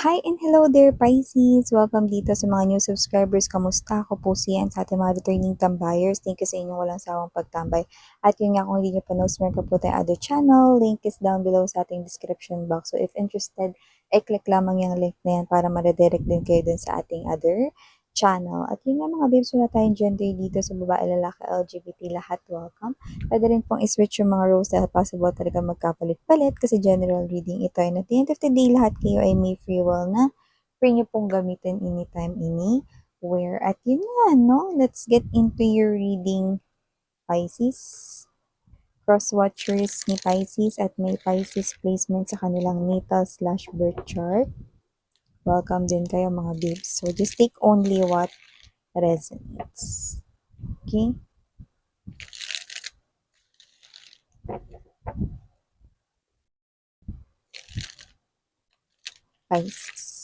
Hi and hello there, Pisces! Welcome dito sa mga new subscribers. Kamusta? Ako po si Ian sa ating mga returning tambayers. Thank you sa inyong walang sawang pagtambay. At yun nga, kung hindi nyo pa no-subscribe ka po tayong other channel, link is down below sa ating description box. So if interested, click lamang yung link na yan para ma-redirect din kayo dun sa ating other channel. At yun nga mga babes, wala tayong gender dito sa babae, lalaki, LGBT, lahat welcome. Pwede rin pong i-switch yung mga roles dahil possible talaga magkapalit-palit kasi general reading ito. And at the end of the day, lahat kayo ay may free will na free nyo pong gamitin anytime, anywhere. At yun nga, no? Let's get into your reading, Pisces. Cross-watchers ni Pisces at may Pisces placement sa kanilang natal/birth chart. Welcome din kayo mga babes. So just take only what resonates. Okay? Pisces.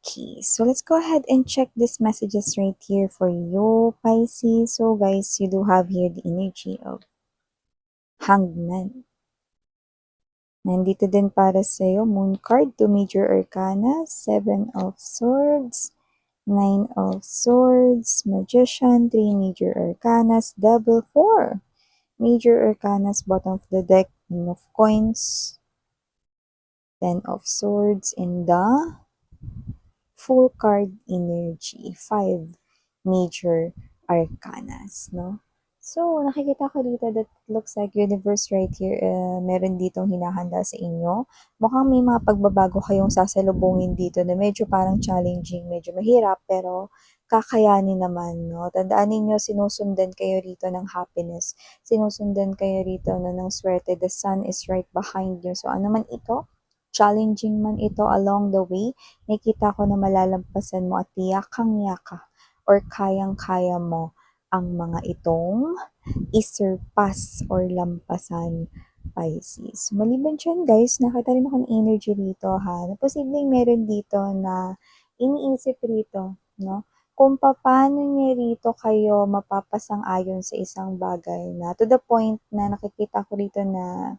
Okay, so let's go ahead and check these messages right here for you, Pisces. So guys, you do have here the energy of Hangman. Nandito din para sa'yo, Moon card, 2 major arcana, 7 of swords, 9 of swords, Magician, 3 major arcanas, Devil, 4 major arcanas, bottom of the deck, King of coins, 10 of swords, and the full card energy, 5 major arcanas, no? So, nakikita ko dito that looks like universe right here, meron ditong hinahanda sa inyo. Mukhang may mga pagbabago kayong sasalubungin dito na medyo parang challenging, medyo mahirap, pero kakayanin naman, no? Tandaan ninyo, sinusundan kayo rito ng happiness. Sinusundan kayo rito no, ng swerte. The sun is right behind you. So, ano man ito, challenging man ito along the way, nakita ko na malalampasan mo at yakang-yaka or kayang-kaya mo ang mga itong isurpass or lampasan, Pisces. Maliban dyan guys, nakita rin ako ng energy dito ha, na posibleng meron dito na iniisip rito, no? Kung paano niya rito kayo mapapasang-ayon sa isang bagay na to the point na nakikita ko rito na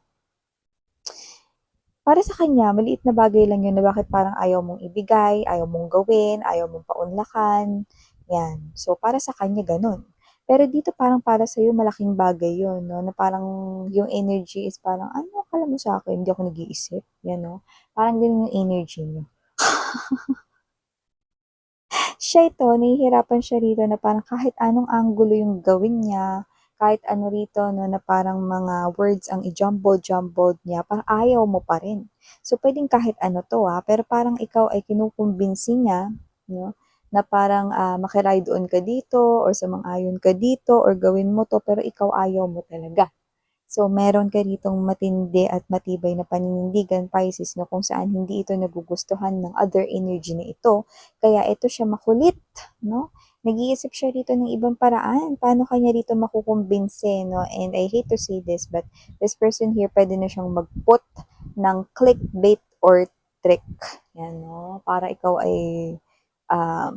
para sa kanya, maliit na bagay lang yun na bakit parang ayaw mong ibigay, ayaw mong gawin, ayaw mong paunlakan. Yan. So, para sa kanya, ganun. Pero dito parang para sa'yo, malaking bagay yun, no? Na parang yung energy is parang, ano akala mo sa akin? Hindi ako nag-iisip. Yan, no? Parang ganun yung energy niyo. Siya ito, nahihirapan siya rito na parang kahit anong angulo yung gawin niya, kahit ano rito, no, na parang mga words ang i-jumbled niya, parang ayaw mo pa rin. So, pwedeng kahit ano to, pero parang ikaw ay kinukumbinsi niya, no, na parang makiray doon ka dito, or sumang-ayon ka dito, or gawin mo to, pero ikaw ayaw mo talaga. So, meron ka ritong matindi at matibay na paninindigan, Pisces, no, kung saan hindi ito nagugustuhan ng other energy na ito. Kaya ito siya makulit, no? Nag-iisip siya rito ng ibang paraan. Paano kanya rito makukumbinse, no? And I hate to say this, but this person here, pwede na siyang mag-put ng clickbait or trick. Yan, no? Para ikaw ay, um,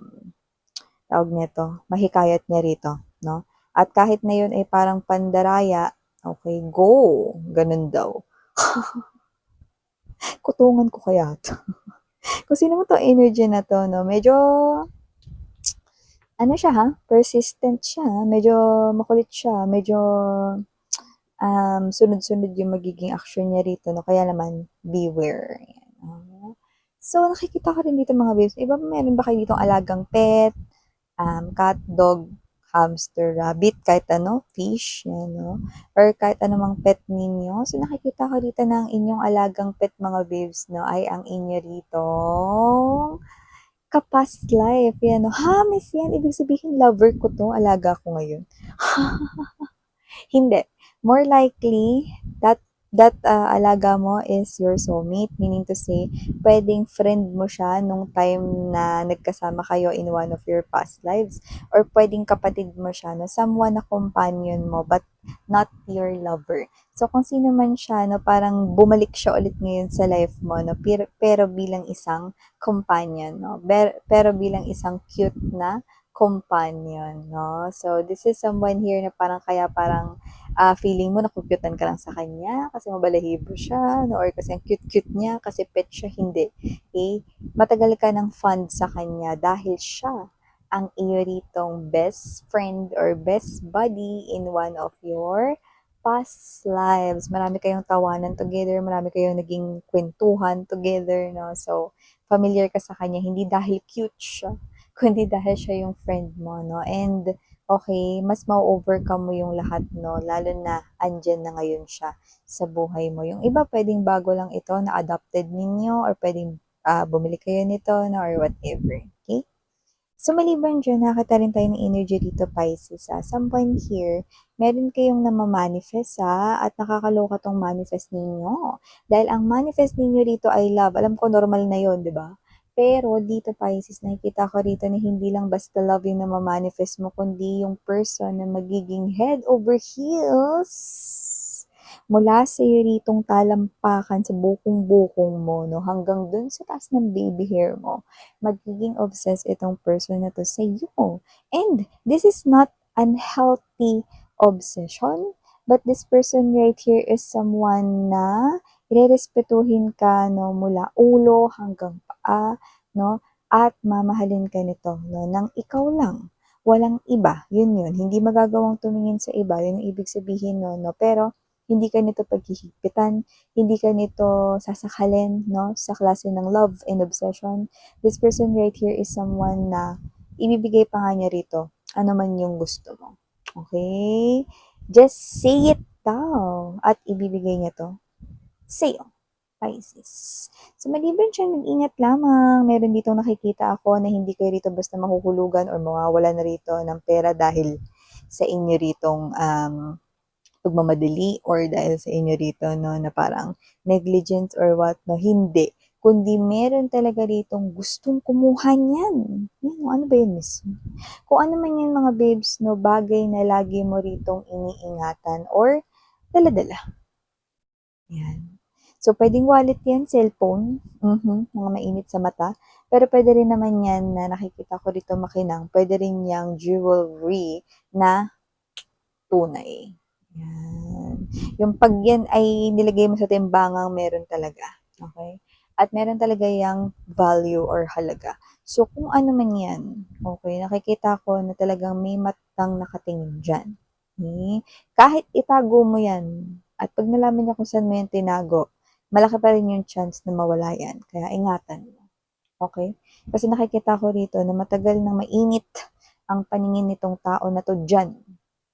tawag nito, mahikayat niya rito, no? At kahit na yun ay parang pandaraya, okay, go. Ganun daw. Kutungan ko kaya to. Kung sino mo to energy na to, no? Medyo, ano siya ha? Persistent siya. Medyo makulit siya. Medyo sunod-sunod yung magiging action niya rito, no? Kaya naman, beware. Yan. So, nakikita ko rin dito mga babes. Iba, meron ba kayo ditong alagang pet? Cat, dog, hamster, rabbit, kahit ano, fish, yan, no? Or kahit anumang pet ninyo. So, nakikita ko dito na ang inyong alagang pet, mga babes, no, ay ang inyo rito kapast life. Yan, no? Ha, miss yan. Ibig sabihin, lover ko to. Alaga ko ngayon. Hindi. More likely, that that alaga mo is your soulmate, meaning to say, pwedeng friend mo siya nung time na nagkasama kayo in one of your past lives, or pwedeng kapatid mo siya, no, someone na companion mo, but not your lover. So, kung sino man siya, no, parang bumalik siya ulit ngayon sa life mo, no, pero bilang isang companion, no, pero bilang isang cute na companion, no. So, this is someone here na parang kaya parang feeling mo nakukyutan ka lang sa kanya kasi mabalahibo siya, no? Or kasi ang cute-cute niya, kasi pet siya, hindi. Okay? Matagal ka ng fond sa kanya dahil siya ang iyo ritong best friend or best buddy in one of your past lives. Marami kayong tawanan together, marami kayong naging kwentuhan together, no? So, familiar ka sa kanya, hindi dahil cute siya, kundi dahil siya yung friend mo, no? And okay, mas ma-overcome mo yung lahat, no? Lalo na andyan na ngayon siya sa buhay mo. Yung iba, pwedeng bago lang ito na adopted ninyo, or pwedeng bumili kayo nito, no? Or whatever. Okay? So, maliban dyan, nakita rin tayo ng energy dito, Pisces. Someone here, meron kayong namamanifest, at nakakaloka tong manifest ninyo. Dahil ang manifest ninyo dito ay love. Alam ko, normal na yon, di ba? Pero dito, Pisces, nakikita ko rito na hindi lang basta love yung namamanifest mo, kundi yung person na magiging head over heels mula sa iyo ritong talampakan sa bukong-bukong mo, no, hanggang dun sa taas ng baby hair mo, magiging obsessed itong person na to sa iyo. And this is not unhealthy obsession, but this person right here is someone na irerespetuhin ka, no, mula ulo hanggang paa, no, at mamahalin ka nito, no, nang ikaw lang. Walang iba. Yun. Hindi magagawang tumingin sa iba. Yun ang ibig sabihin, no. Pero, hindi ka nito paghihigpitan, hindi ka nito sasakalin, no, sa klase ng love and obsession. This person right here is someone na ibibigay pa nga niya rito, ano man yung gusto mo. Okay? Just say it daw at ibibigay niya to sa'yo, Pisces. So, maliban siya, mag-ingat lamang. Meron dito nakikita ako na hindi kayo rito basta mahuhulugan or mawawala na rito ng pera dahil sa inyo ritong pagmamadali or dahil sa inyo rito, no, na parang negligence or what, no, hindi. Kundi meron talaga ritong gustong kumuha niyan. Yan, ano ba yun, miss? Kung ano man yan, mga babes, no, bagay na lagi mo ritong iniingatan or dala-dala. Yan. So, pwedeng wallet yan, cellphone, mga mainit sa mata. Pero pwede rin naman yan na nakikita ko rito makinang, pwede rin yung jewelry na tunay. Yan. Yung pag yan ay nilagay mo sa timbangang meron talaga. Okay? At meron talaga yung value or halaga. So, kung ano man yan, okay, nakikita ko na talagang may matang nakatingin dyan. Okay? Kahit itago mo yan, at pag nalaman niya kung saan mo yan tinago, malaki pa rin yung chance na mawala yan. Kaya ingatan mo. Okay? Kasi nakikita ko rito na matagal nang mainit ang paningin nitong tao na to dyan.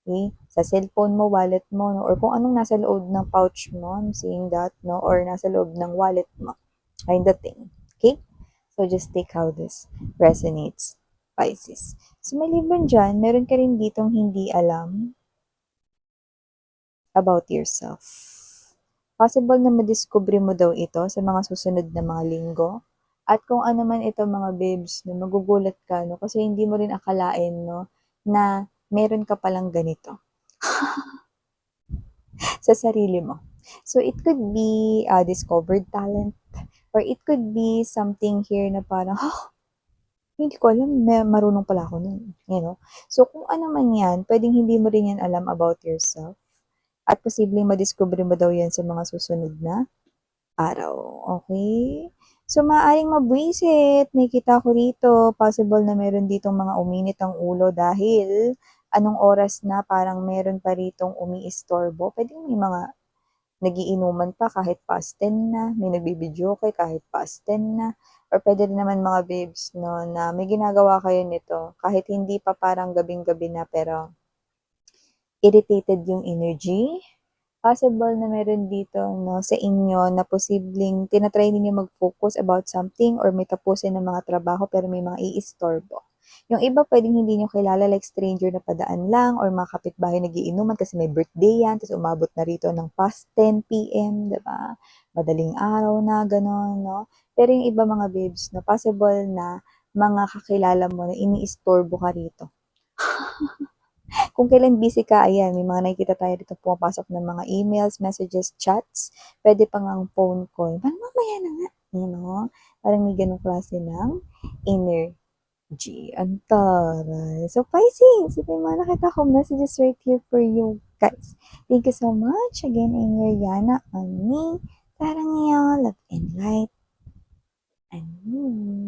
Okay? Sa cellphone mo, wallet mo, no? Or kung anong nasa loob ng pouch mo, I'm seeing that, no? Or nasa loob ng wallet mo. Kind of thing. Okay? So, just take how this resonates, Pisces. So, maliban dyan, meron ka rin ditong hindi alam about yourself. Possible na madiscover mo daw ito sa mga susunod na mga linggo. At kung ano man ito, mga babes, no, magugulat ka, no? Kasi hindi mo rin akalain, no, na meron ka palang ganito sa sarili mo. So, it could be a discovered talent, or it could be something here na parang, hindi ko alam, marunong pala ako nun. You know? So, kung ano man yan, pwedeng hindi mo rin yan alam about yourself. At posibleng madiscover mo daw yan sa mga susunod na araw. Okay? So, maaaring mabwisit. Nakikita ko rito, possible na meron ditong mga uminit ang ulo dahil anong oras na parang meron pa ritong umiistorbo. Pwede may mga nagiinuman pa kahit past 10 na, may nagbibidyoke kahit past 10 na, or pwede rin naman mga babes, no, na may ginagawa kayo nito kahit hindi pa parang gabing-gabi na pero irritated yung energy. Possible na meron dito, no, sa inyo na posibleng tinatry ninyo mag-focus about something or may tapusin ng mga trabaho pero may mga iistorbo. Yung iba pwedeng hindi nyo kilala like stranger na padaan lang or mga kapitbahay nagiinuman kasi may birthday yan, tapos umabot na rito ng past 10 p.m., diba? Madaling araw na, gano'n, no? Pero yung iba mga babes, no, possible na mga kakilala mo na ini-istorbo ka rito. Kung kailan busy ka, ayan, may mga nakikita tayo dito pumapasok ng mga emails, messages, chats, pwede pa nga ang phone call. Parang mamaya na nga, you know? Parang may ganong klase ng energy. Ang taray. So, Pisces, ito yung mga nakita ko messages right here for you guys. Thank you so much. Again, I'm your Yana on me. Sarang love and light. And